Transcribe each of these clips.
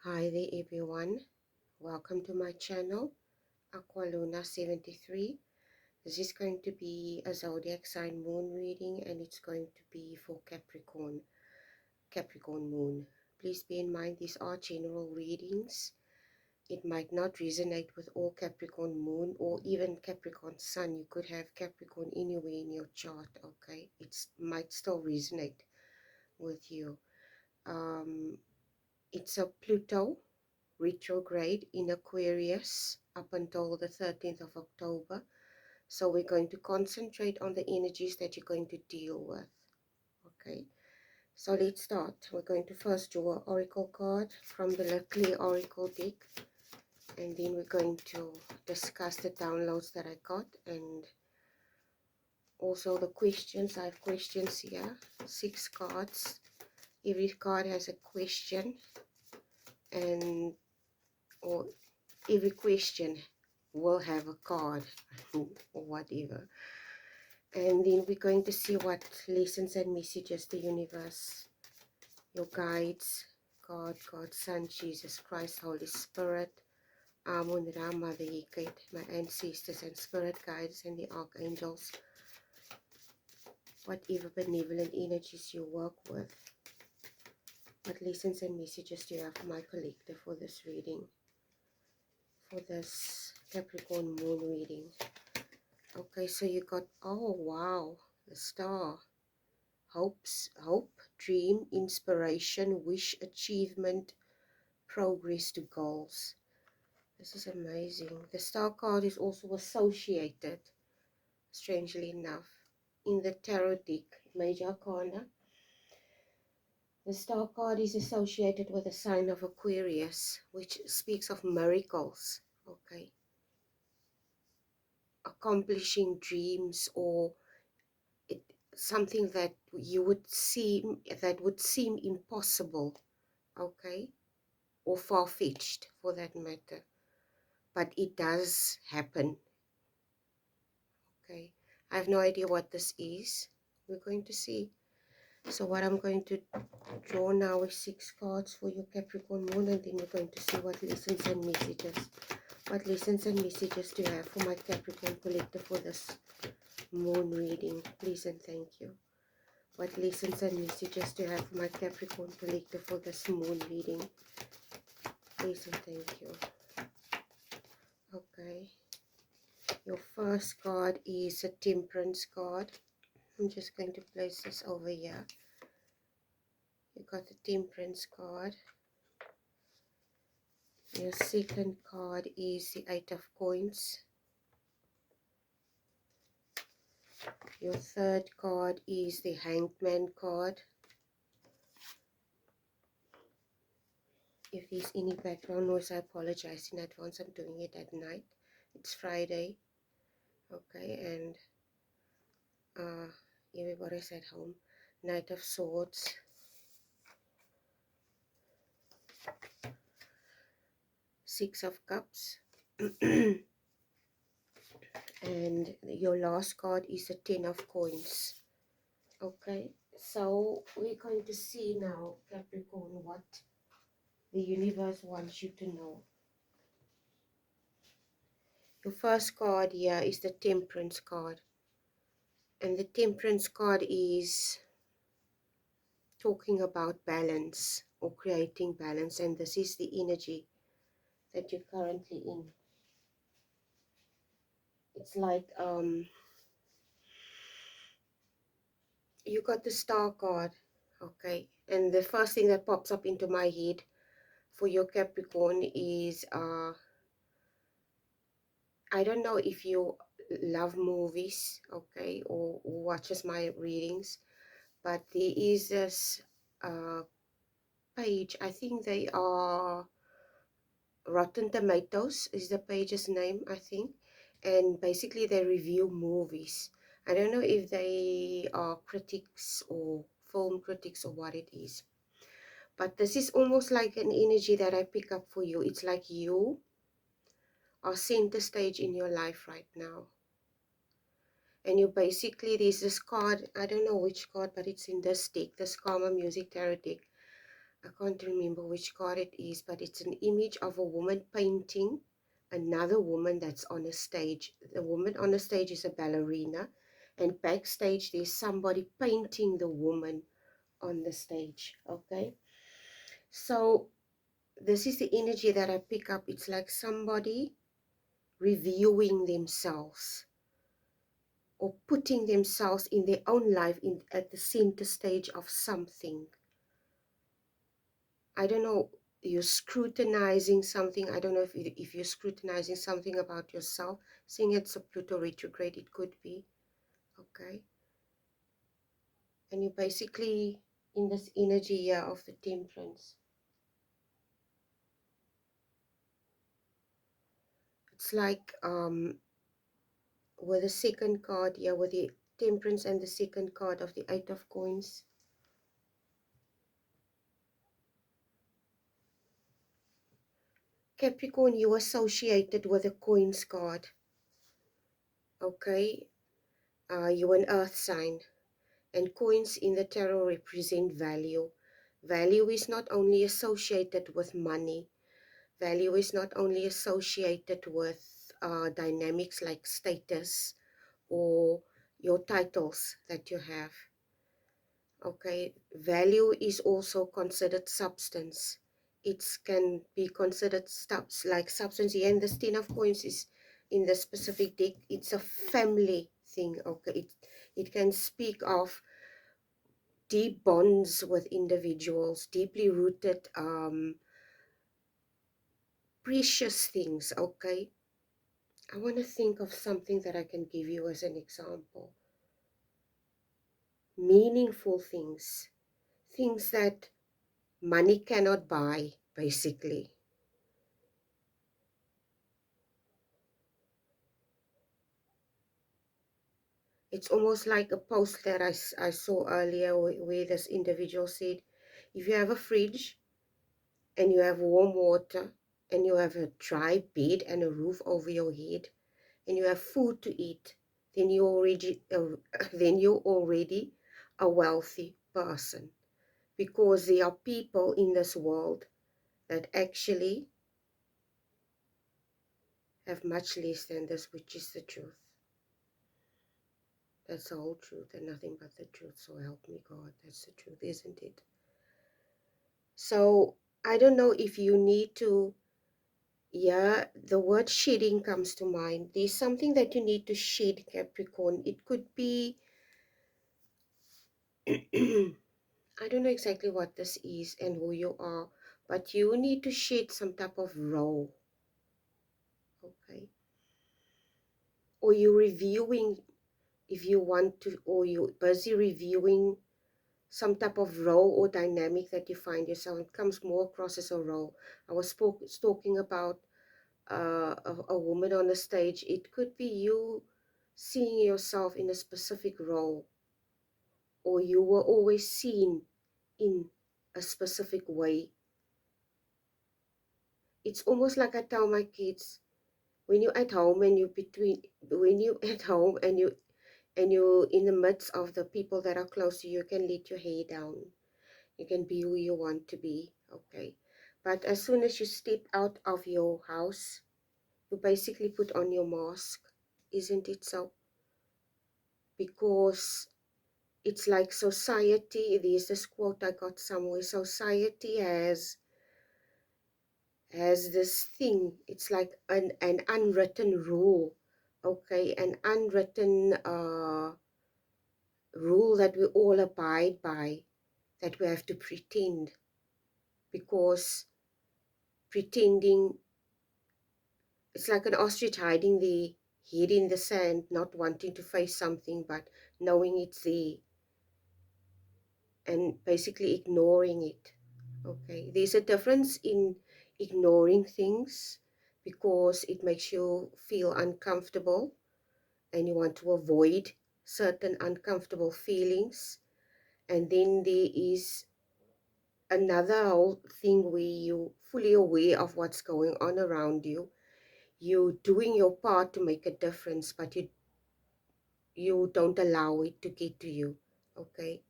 Hi there everyone, welcome to my channel Aqualuna73. This is going to be a zodiac sign moon reading and it's going to be for Capricorn moon. Please bear in mind these are general readings. It might not resonate with all Capricorn moon or even Capricorn sun. You could have Capricorn anywhere in your chart, okay? It might still resonate with you. It's a Pluto retrograde in Aquarius up until the 13th of October. So we're going to concentrate on the energies that you're going to deal with. Okay, so let's start. We're going to first draw an oracle card from the Clear Oracle deck, and then we're going to discuss the downloads that I got and also the questions. I have questions here, 6 cards. Every card has a question, and or every question will have a card or whatever. And then we're going to see what lessons and messages the universe, your guides, God, God's Son, Jesus Christ, Holy Spirit, Amun Ra, Mother Hecate, my ancestors and spirit guides and the archangels, whatever benevolent energies you work with. What lessons and messages do you have for my collective for this reading, for this Capricorn moon reading? Okay, so you got, oh wow, the star. Hope, dream, inspiration, wish, achievement, progress to goals. This is amazing. The star card is also associated, strangely enough, in the tarot deck, Major Arcana. The star card is associated with the sign of Aquarius, which speaks of miracles, okay? Accomplishing dreams or something that would seem impossible, okay, or far-fetched for that matter, but it does happen. Okay, I have no idea what this is. We're going to see. So what I'm going to draw now is 6 cards for your Capricorn moon, and then we're going to see what lessons and messages do you have for my Capricorn collective for this moon reading. Please and thank you. What lessons and messages do you have for my Capricorn collective for this moon reading? Please and thank you. Okay. Your first card is a Temperance card. I'm just going to place this over here. You got the Temperance card. Your second card is the 8 of Coins. Your third card is the Hanged Man card. If there's any background noise, I apologize in advance. I'm doing it at night. It's Friday. Okay, and everybody's at home. Knight of Swords. Six of Cups. And your last card is a 10 of Coins. Okay, so we're going to see now, Capricorn, what the universe wants you to know. Your first card here is the Temperance card. And the Temperance card is talking about balance or creating balance. And this is the energy that you're currently in. It's like you got the Star card, okay? And the first thing that pops up into my head for your Capricorn is I don't know if you love movies, okay, or watches my readings, but there is this page, I think they are Rotten Tomatoes is the page's name, I think, and basically they review movies. I don't know if they are critics or film critics or what it is, but this is almost like an energy that I pick up for you. It's like you are center stage in your life right now. And you basically, there's this card, I don't know which card, but it's in this deck, this Karma Music Tarot deck. I can't remember which card it is, but it's an image of a woman painting another woman that's on a stage. The woman on the stage is a ballerina, and backstage there's somebody painting the woman on the stage. Okay, so this is the energy that I pick up. It's like somebody reviewing themselves or putting themselves in their own life at the center stage of something. I don't know, you're scrutinizing something. I don't know if you're scrutinizing something about yourself. Seeing it's a Pluto retrograde, it could be. Okay. And you're basically in this energy here of the Temperance. It's like with the second card here, with the Temperance and the second card of the Eight of Coins. Capricorn, you associated with the Coins card. Okay. You're an earth sign. And coins in the tarot represent value. Value is not only associated with money. Value is not only associated with dynamics like status or your titles that you have. Okay, value is also considered substance. It can be considered stuff like substance. Here in the Ten of Coins is in the specific deck. It's a family thing. Okay, it can speak of deep bonds with individuals, deeply rooted, precious things. Okay, I want to think of something that I can give you as an example. Meaningful things, things that money cannot buy, basically. It's almost like a post that I saw earlier where this individual said, if you have a fridge and you have warm water and you have a dry bed and a roof over your head and you have food to eat, then you're already a wealthy person, because there are people in this world that actually have much less than this, which is the truth. That's the whole truth and nothing but the truth. So help me God, that's the truth, isn't it? So I don't know if you need to, yeah, the word shedding comes to mind. There's something that you need to shed, Capricorn. It could be I don't know exactly what this is and who you are, but you need to shed some type of role, okay? Or you're reviewing, if you want to, or you're busy reviewing some type of role or dynamic that you find yourself. It comes more across as a role. I was talking about a woman on the stage. It could be you seeing yourself in a specific role, or you were always seen in a specific way. It's almost like I tell my kids, when you're at home and when you at home and you're in the midst of the people that are close to you, you can let your hair down. You can be who you want to be, okay? But as soon as you step out of your house, you basically put on your mask, isn't it so? Because it's like society, there's this quote I got somewhere, society has this thing, it's like an unwritten rule, okay, an unwritten rule that we all abide by, that we have to pretend, because pretending, it's like an ostrich hiding the head in the sand, not wanting to face something but knowing it's there and basically ignoring it. Okay, there's a difference in ignoring things because it makes you feel uncomfortable and you want to avoid certain uncomfortable feelings. And then there is another whole thing where you fully aware of what's going on around you. You're doing your part to make a difference, but you don't allow it to get to you, okay?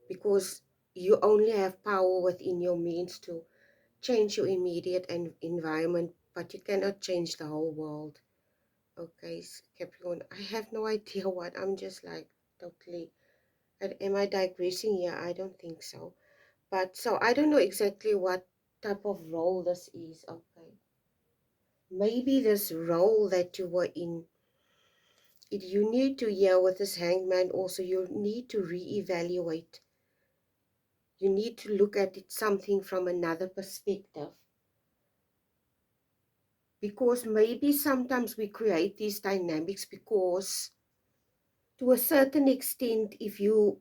Because you only have power within your means to change your immediate environment, but you cannot change the whole world. Okay, Capricorn, I have no idea what, I'm just like totally, am I digressing here? I don't think so. But so I don't know exactly what type of role this is. Okay, maybe this role that you were in, you need to, yeah, with this hangman also, you need to reevaluate. You need to look at it something from another perspective. Because maybe sometimes we create these dynamics because to a certain extent, if you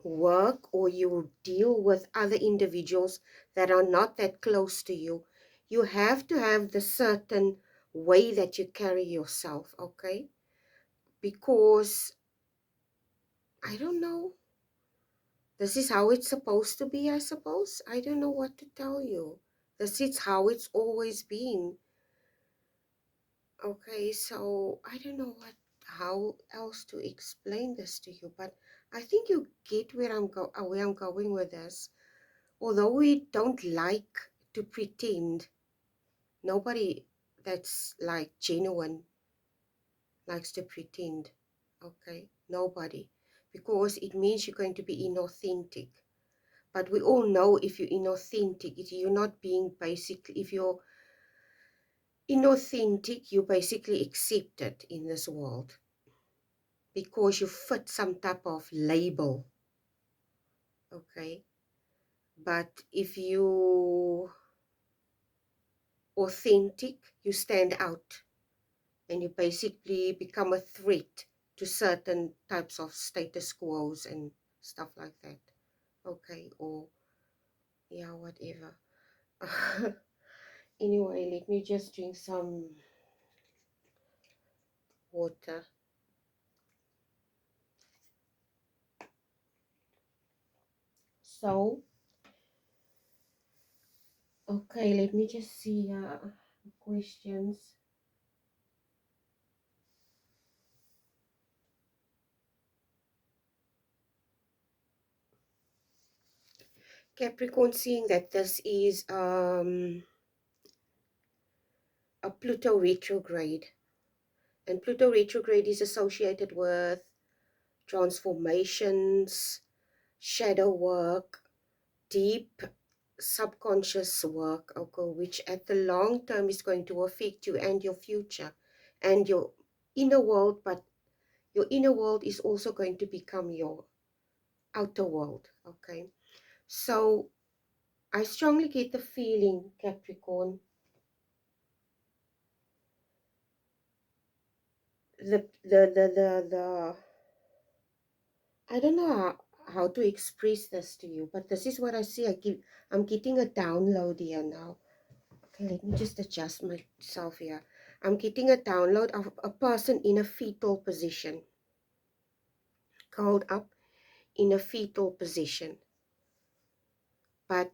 work or you deal with other individuals that are not that close to you, you have to have the certain way that you carry yourself, okay? Because, I don't know, this is how it's supposed to be, I suppose. I don't know what to tell you. This is how it's always been. Okay, so I don't know how else to explain this to you, but I think you get where I'm going with this. Although we don't like to pretend, nobody that's like genuine likes to pretend. Okay, nobody, because it means you're going to be inauthentic. But we all know if you're inauthentic, if you're not being basically, if you're inauthentic, you're basically accepted in this world because you fit some type of label, okay? But if you authentic, you stand out and you basically become a threat to certain types of status quos and stuff like that, okay? Or, yeah, whatever. Anyway, let me just drink some water. So, okay, let me just see questions. Capricorn, seeing that this is a Pluto retrograde, and Pluto retrograde is associated with transformations, shadow work, deep subconscious work, okay, which at the long term is going to affect you and your future and your inner world, but your inner world is also going to become your outer world, okay? So I strongly get the feeling, Capricorn, the I don't know how to express this to you, but this is what I see. I'm getting a download here now. Okay, let me just adjust myself here. I'm getting a download of a person in a fetal position, curled up in a fetal position. But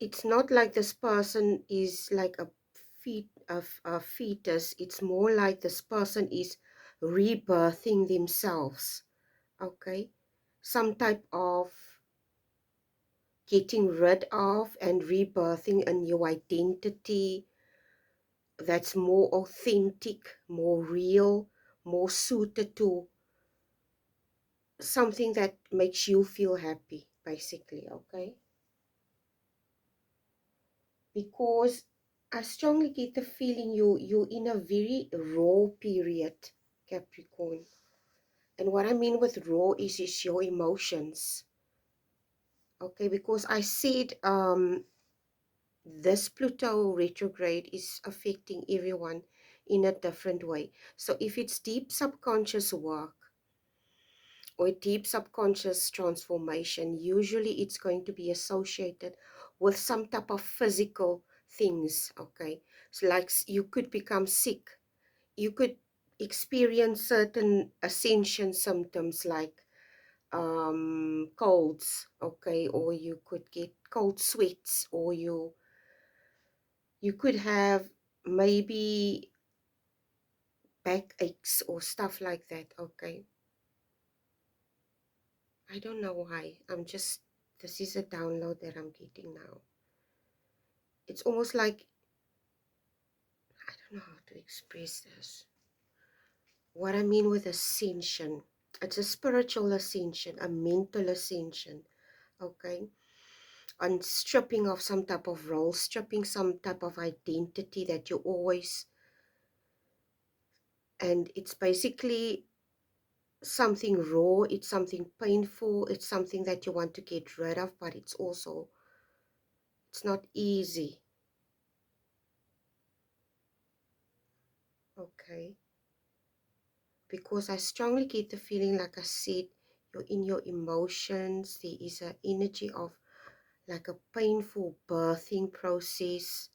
it's not like this person is like a fetus. It's more like this person is rebirthing themselves. Okay, some type of getting rid of and rebirthing a new identity that's more authentic, more real, more suited to something that makes you feel happy, basically, okay? Because I strongly get the feeling you're in a very raw period, Capricorn. And what I mean with raw is your emotions. Okay, because I said this Pluto retrograde is affecting everyone in a different way. So if it's deep subconscious work or deep subconscious transformation, usually it's going to be associated with some type of physical things, okay? So like you could become sick, you could experience certain ascension symptoms like colds, okay, or you could get cold sweats, or you could have maybe backaches or stuff like that, okay? I don't know why. I'm just This is a download that I'm getting now. It's almost like, I don't know how to express this. What I mean with ascension, it's a spiritual ascension, a mental ascension, okay? On stripping of some type of role, stripping some type of identity that you always, and it's basically something raw, it's something painful, it's something that you want to get rid of, but it's also, it's not easy, okay? Because I strongly get the feeling, like I said, you're in your emotions, there is an energy of like a painful birthing process.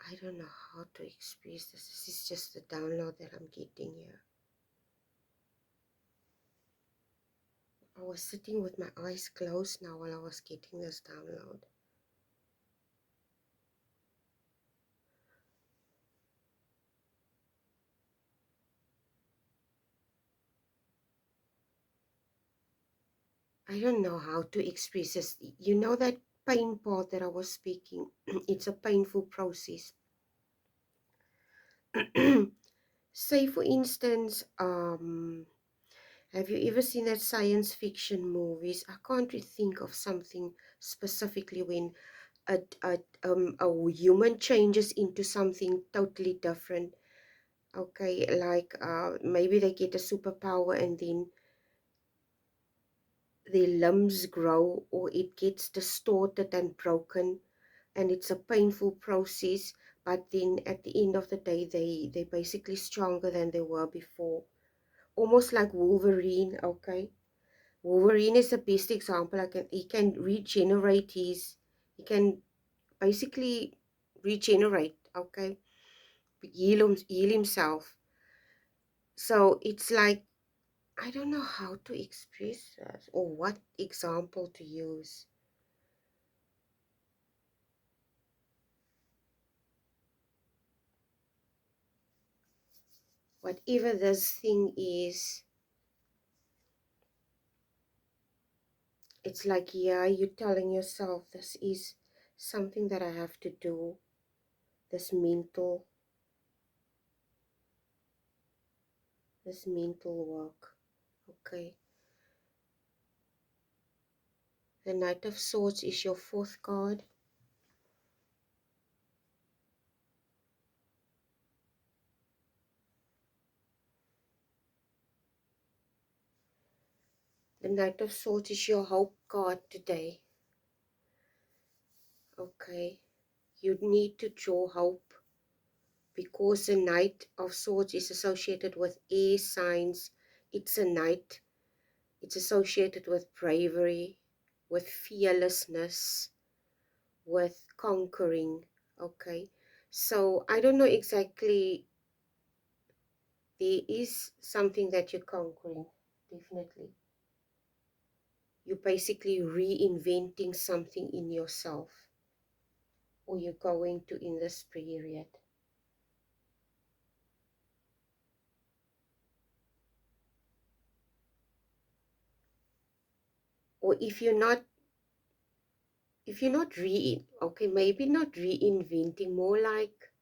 I don't know how to express this. This is just the download that I'm getting here. I was sitting with my eyes closed now while I was getting this download. I don't know how to express this. You know that pain part that I was speaking? It's a painful process. Say for instance, have you ever seen that science fiction movies? I can't really think of something specifically when a, a human changes into something totally different. Okay, like maybe they get a superpower and then their limbs grow, or it gets distorted and broken, and it's a painful process, but then at the end of the day they're basically stronger than they were before. Almost like Wolverine, okay? Wolverine is the best example. He can regenerate he can basically regenerate, okay? Heal himself. So it's like, I don't know how to express that or what example to use. Whatever this thing is, it's like, yeah, you're telling yourself this is something that I have to do, this mental work, okay? The Knight of Swords is your fourth card. The Knight of Swords is your hope card today, okay? You need to draw hope because the Knight of Swords is associated with air signs. It's a knight. It's associated with bravery, with fearlessness, with conquering, okay? So I don't know exactly, there is something that you're conquering, definitely. You're basically reinventing something in yourself, or you're going to in this period. Or if you're not okay, maybe not reinventing, more like,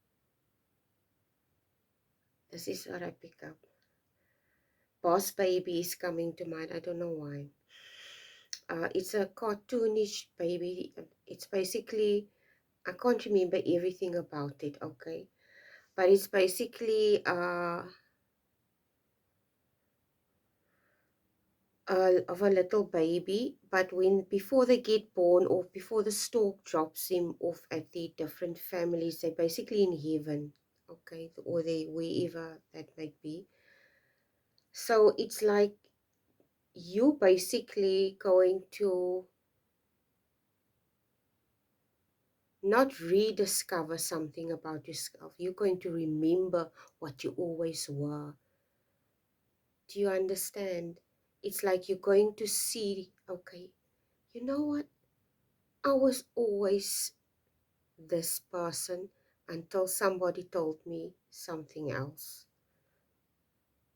this is what I pick up. Boss Baby is coming to mind. I don't know why. It's a cartoonish baby. It's basically, I can't remember everything about it, okay? But it's basically of a little baby, but when before they get born or before the stork drops them off at the different families, they're basically in heaven, okay, or they wherever that might be. So it's like you basically going to not rediscover something about yourself. You're going to remember what you always were. Do you understand? It's like you're going to see, okay, you know what? I was always this person until somebody told me something else.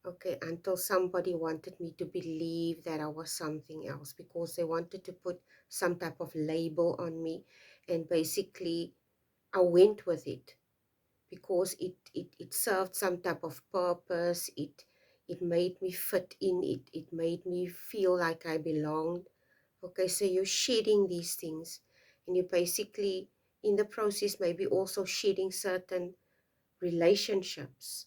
Okay, until somebody wanted me to believe that I was something else because they wanted to put some type of label on me. And basically, I went with it because it served some type of purpose. It made me fit in. It made me feel like I belonged. Okay, so you're shedding these things, and you basically, in the process, maybe also shedding certain relationships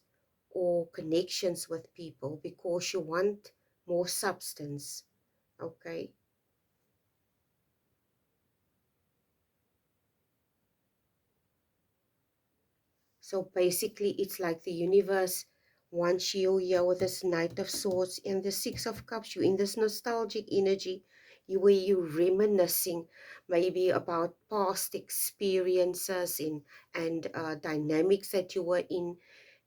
or connections with people because you want more substance. Okay, so basically it's like the universe wants you here with this Knight of Swords and the Six of Cups. You in this nostalgic energy, you where you reminiscing maybe about past experiences and dynamics that you were in,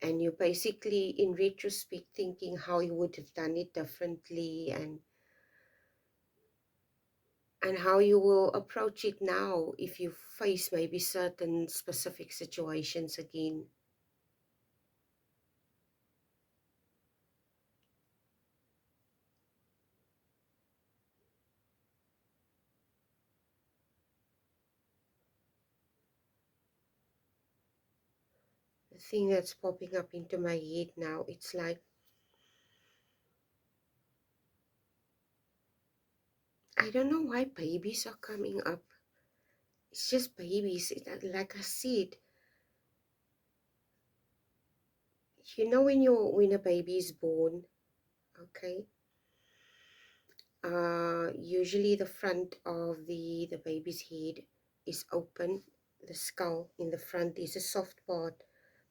and you basically in retrospect thinking how you would have done it differently, and how you will approach it now if you face maybe certain specific situations again. The thing that's popping up into my head now, it's like, I don't know why babies are coming up. It's just babies. Like I said, you know, when a baby is born, okay, usually the front of the baby's head is open. The skull in the front is a soft part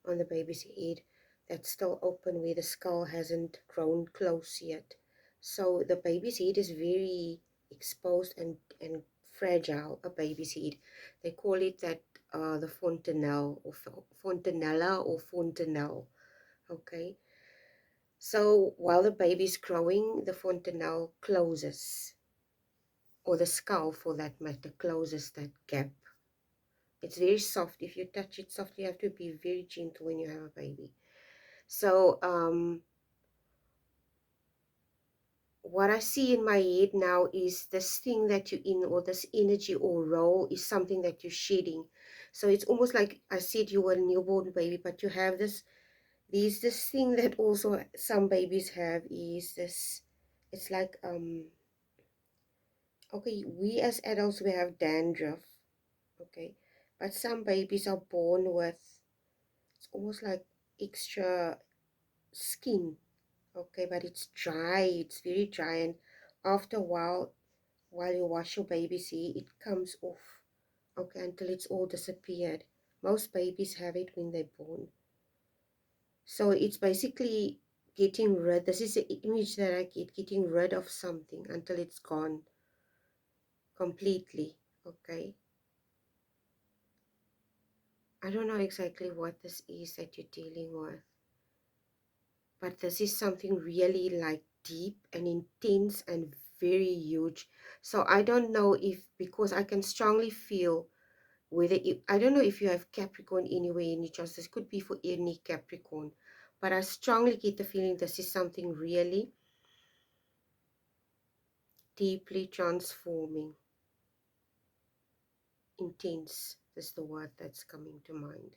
on the baby's head that's still open where the skull hasn't grown close yet. So the baby's head is very exposed and fragile, a baby's head. They call it that the fontanelle or fontanella or fontanelle. Okay. So while the baby's growing, the fontanelle closes, or the skull for that matter, closes that gap. It's very soft. If you touch it softly, you have to be very gentle when you have a baby. So what I see in my head now is this thing that you're in, or this energy or role, is something that you're shedding. So it's almost like I said you were a newborn baby, but you have this thing that also some babies have, is this, it's like okay, we as adults, we have dandruff, okay, but some babies are born with, it's almost like extra skin, okay, but it's dry, it's very dry, and after a while you wash your baby's hair, it comes off, okay, until it's all disappeared. Most babies have it when they're born. So it's basically getting rid, this is the image that I get, getting rid of something until it's gone completely, okay. I don't know exactly what this is that you're dealing with, but this is something really like deep and intense and very huge. So I don't know if, because I can strongly feel whether you, I don't know if you have Capricorn anywhere in your chart. This could be for any Capricorn, but I strongly get the feeling this is something really deeply transforming, intense is the word that's coming to mind.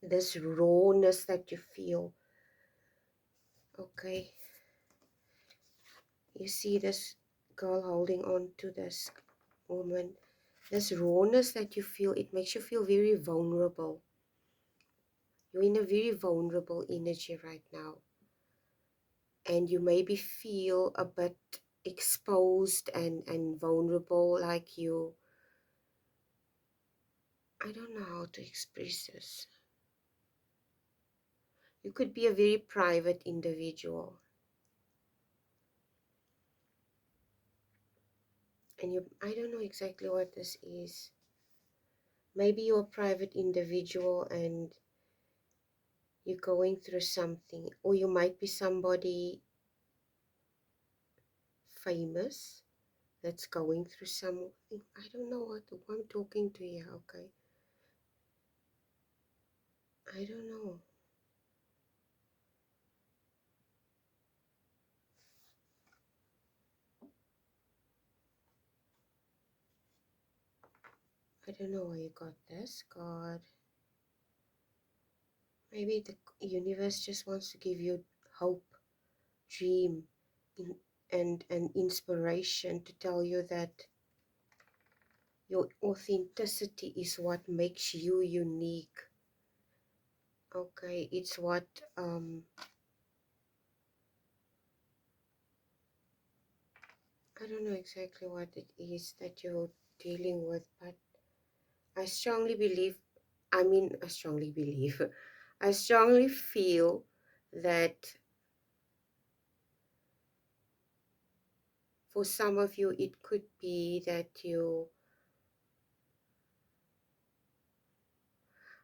This rawness that you feel, okay. You see this girl holding on to this woman. This rawness that you feel, it makes you feel very vulnerable. You're in a very vulnerable energy right now. And you maybe feel a bit exposed and vulnerable, like you, I don't know how to express this. You could be a very private individual. And you, I don't know exactly what this is. Maybe you're a private individual and you're going through something, or you might be somebody famous, that's going through something. I don't know what I'm talking to you, okay? I don't know. I don't know where you got this, God. Maybe the universe just wants to give you hope, dream, in, and inspiration to tell you that your authenticity is what makes you unique. Okay, it's what I don't know exactly what it is that you're dealing with, but I strongly believe, I strongly believe, I strongly feel that for some of you, it could be that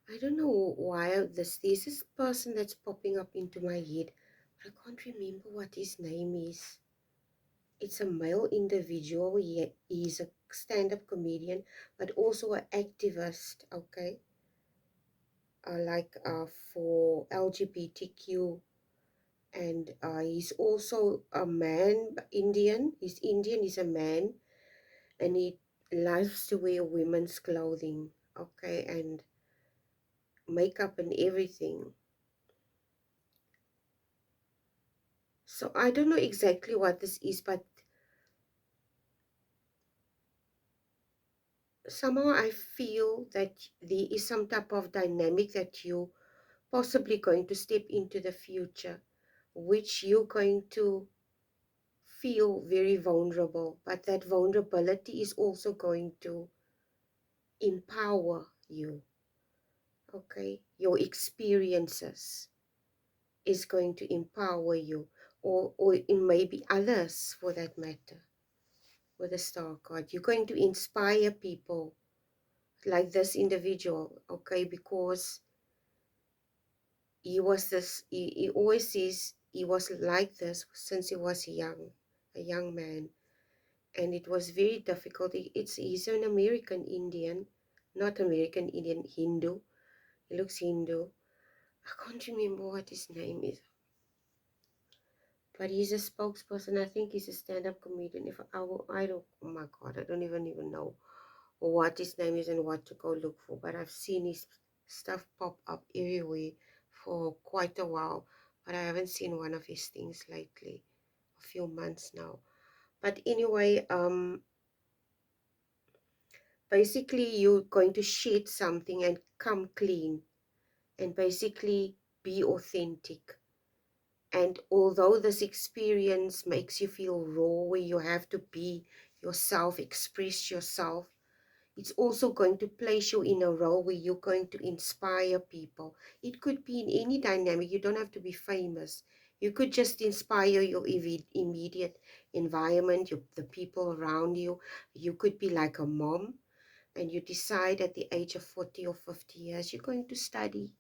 I don't know why there's this person that's popping up into my head, but I can't remember what his name is. It's a male individual. He's a stand-up comedian, but also an activist, okay? For LGBTQ, and he's also a man, Indian. He's Indian, he's a man, and he loves to wear women's clothing, okay, and makeup and everything. So I don't know exactly what this is, but somehow I feel that there is some type of dynamic that you possibly going to step into the future, which you're going to feel very vulnerable, but that vulnerability is also going to empower you, okay? Your experiences is going to empower you, or it may be others for that matter. With a star card, you're going to inspire people like this individual, okay? Because he always says he was like this since he was a young man, and it was very difficult. He's an American Indian, not American Indian, Hindu. He looks Hindu. I can't remember what his name is, but he's a spokesperson. I think he's a stand-up comedian. If I don't, oh my God, I don't even know what his name is and what to go look for. But I've seen his stuff pop up everywhere for quite a while, but I haven't seen one of his things lately, a few months now. But anyway, basically you're going to shed something and come clean and basically be authentic. And although this experience makes you feel raw, where you have to be yourself, express yourself, it's also going to place you in a role where you're going to inspire people. It could be in any dynamic. You don't have to be famous. You could just inspire your immediate environment, the people around you. You could be like a mom, and you decide at the age of 40 or 50 years, you're going to study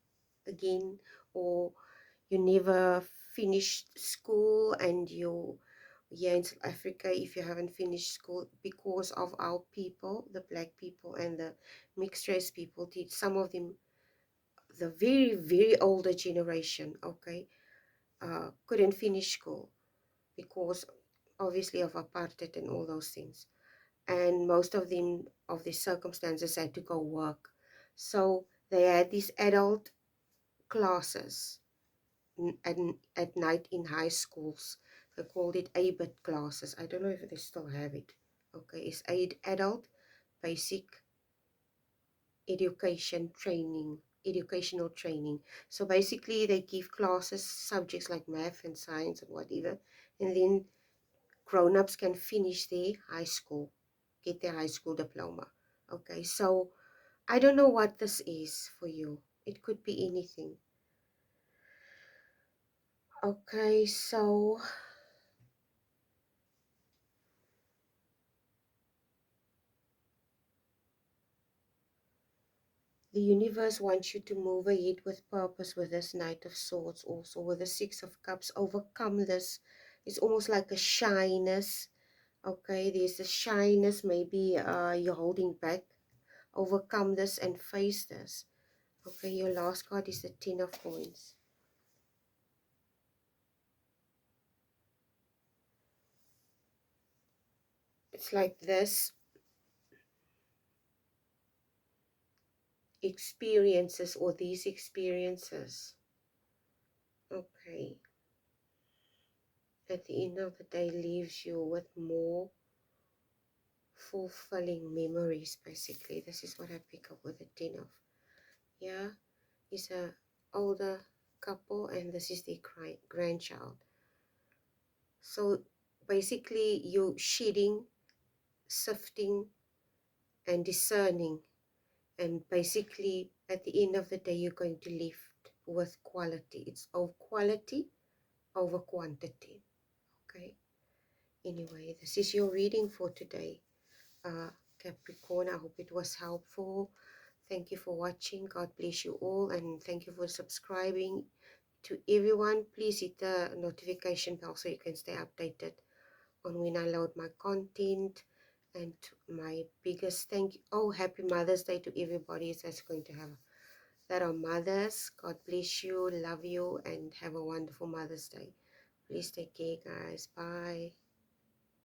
again, or you never finished school, and you here in South Africa, if you haven't finished school, because of our people, the black people and the mixed race people, some of them, the very, very older generation, okay, couldn't finish school because obviously of apartheid and all those things. And most of them, of the circumstances, had to go work. So they had these adult classes at night in high schools. They called it ABIT classes. I don't know if they still have it. Okay, it's adult basic education training, educational training. So basically they give classes, subjects like math and science and whatever, and then grown-ups can finish their high school, get their high school diploma. Okay, so I don't know what this is for you. It could be anything. Okay, so the universe wants you to move ahead with purpose with this Knight of Swords, also with the Six of Cups. Overcome this. It's almost like a shyness. Okay, there's a shyness, maybe you're holding back. Overcome this and face this. Okay, your last card is the Ten of Coins. It's like this experiences or these experiences, okay, at the end of the day leaves you with more fulfilling memories. Basically, this is what I pick up with the Ten of. Yeah, it's a older couple and this is their grandchild. So basically you shedding, sifting and discerning, and basically at the end of the day you're going to live with quality. It's of quality over quantity. Okay, anyway, this is your reading for today, Capricorn. I hope it was helpful. Thank you for watching. God bless you all, and thank you for subscribing. To everyone, please hit the notification bell so you can stay updated on when I load my content. And my biggest thank you, oh, happy Mother's Day to everybody that's going to have, that are mothers. God bless you, love you, and have a wonderful Mother's Day. Please take care, guys. Bye.